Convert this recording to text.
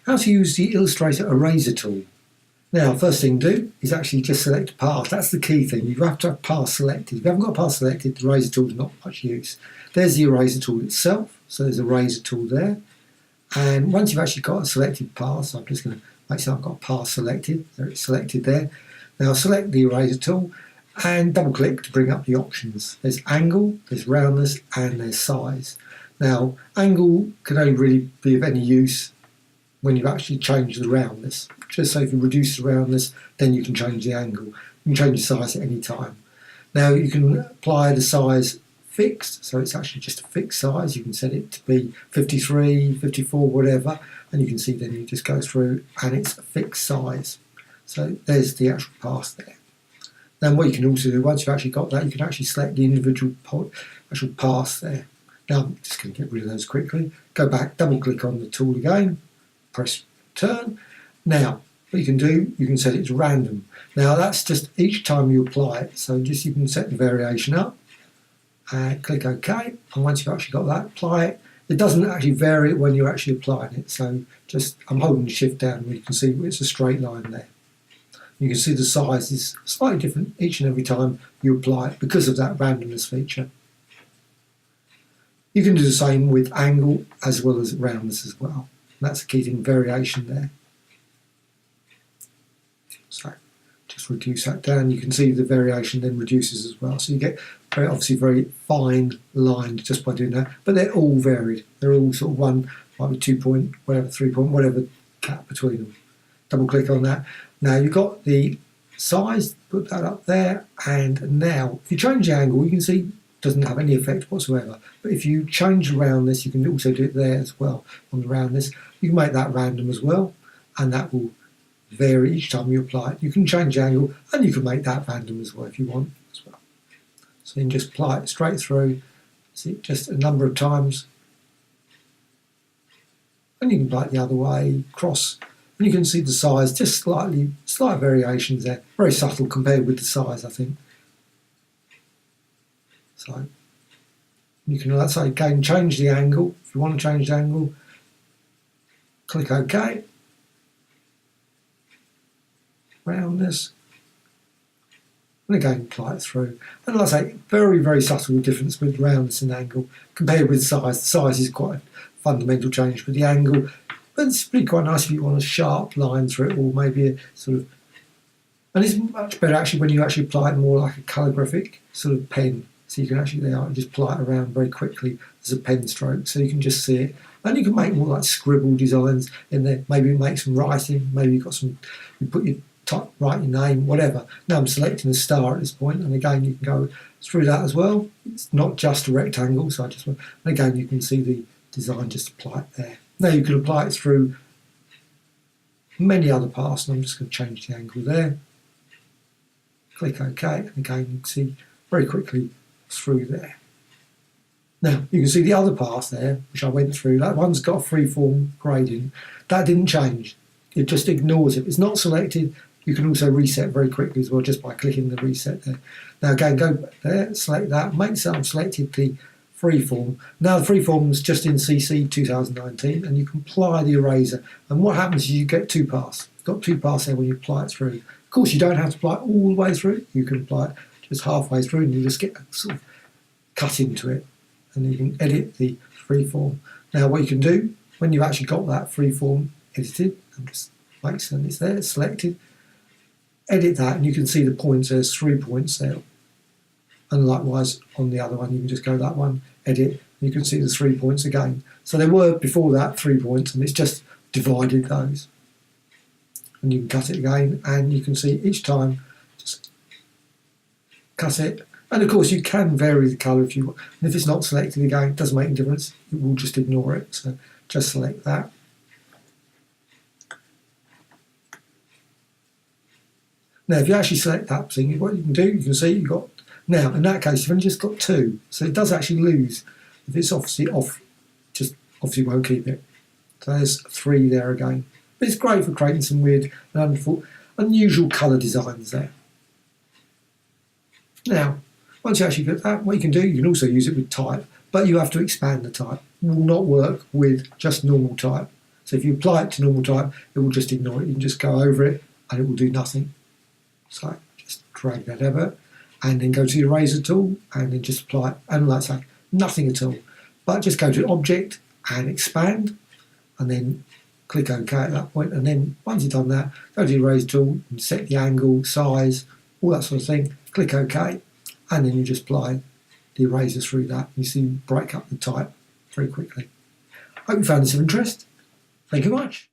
How to use the Illustrator eraser tool. Now, first thing to do is actually just select a path. That's the key thing. You have to have path selected. If you haven't got a path selected, the eraser tool is not much use. There's the eraser tool itself. So there's a eraser tool there. And once you've actually got a selected path, so I'm just going to make sure I've got a path selected. There it's selected there. Now select the eraser tool and double click to bring up the options. There's angle, there's roundness, and there's size. Now, angle can only really be of any use when you've actually changed the roundness. Just so if you reduce the roundness, then you can change the angle. You can change the size at any time. Now you can apply the size fixed, so it's actually just a fixed size. You can set it to be 53, 54, whatever, and you can see then you just go through and it's a fixed size. So there's the actual path there. Then what you can also do, once you've actually got that, you can actually select the individual actual paths there. Now I'm just going to get rid of those quickly. Go back, double click on the tool again, press return. Now, what you can do, you can set it to random. Now that's just each time you apply it. So just you can set the variation up and click OK. And once you've actually got that, apply it. It doesn't actually vary when you're actually applying it. So just, I'm holding shift down where you can see it's a straight line there. You can see the size is slightly different each and every time you apply it because of that randomness feature. You can do the same with angle as well as roundness as well. And that's the key thing, variation there. So just reduce that down. You can see the variation then reduces as well. So you get obviously very fine lined just by doing that. But they're all varied. They're all sort of one, might be 2 point, whatever, 3 point, whatever gap between them. Double click on that. Now you've got the size, put that up there. And now if you change the angle, you can see it doesn't have any effect whatsoever. But if you change the roundness, you can also do it there as well on the roundness. You can make that random as well, and that will vary each time you apply it. You can change the angle and you can make that random as well if you want as well. So you can just apply it straight through, see just a number of times, and you can apply it the other way, cross, and you can see the size, just slight variations there, very subtle compared with the size, I think. So you can, let's say again, change the angle. If you want to change the angle, click OK. Roundness, and again apply it through. And like I say, very, very subtle difference with roundness and angle compared with size. The size is quite a fundamental change with the angle, but it's pretty quite nice if you want a sharp line through it, or maybe a sort of, and it's much better actually when you actually apply it more like a calligraphic sort of pen. So you can actually there and just apply it around very quickly as a pen stroke, so you can just see it. And you can make more like scribble designs in there. Maybe make some writing. Maybe you've got some, you put your write your name, whatever. Now I'm selecting a star at this point, and again you can go through that as well. It's not just a rectangle, so I just want, and again you can see the design, just apply it there. Now you can apply it through many other paths, and I'm just going to change the angle there. Click OK, and again you can see very quickly through there. Now you can see the other path there, which I went through. That one's got a freeform gradient. That didn't change. It just ignores it. It's not selected. You can also reset very quickly as well just by clicking the reset there. Now again, go back there, select that, make sure I've selected the freeform. Now the freeform is just in CC 2019, and you can apply the eraser. And what happens is you get two paths. You've got two paths there when you apply it through. Of course, you don't have to apply it all the way through. You can apply it just halfway through, and you just get sort of cut into it, and you can edit the freeform. Now what you can do when you've actually got that freeform edited, and just make sure it's there, it's selected, edit that, and you can see the points. There's 3 points there, and likewise on the other one you can just go that one, edit, and you can see the 3 points again. So there were before that 3 points, and it's just divided those, and you can cut it again, and you can see each time just cut it. And of course you can vary the colour if you want, and if it's not selected again, it doesn't make any difference, it will just ignore it. So just select that. Now, if you actually select that thing, what you can do, you can see you've got, now in that case, you've only just got 2, so it does actually lose. If it's obviously off, just obviously won't keep it. So there's 3 there again. But it's great for creating some weird and unusual colour designs there. Now, once you actually get that, what you can do, you can also use it with type, but you have to expand the type. It will not work with just normal type. So if you apply it to normal type, it will just ignore it. You can just go over it and it will do nothing. So just drag that over and then go to the eraser tool and then just apply it. And like I say, nothing at all. But just go to Object and Expand and then click OK at that point. And then once you've done that, go to the eraser tool and set the angle, size, all that sort of thing. Click OK. And then you just apply the eraser through that. You see break up the type very quickly. Hope you found this of interest. Thank you much.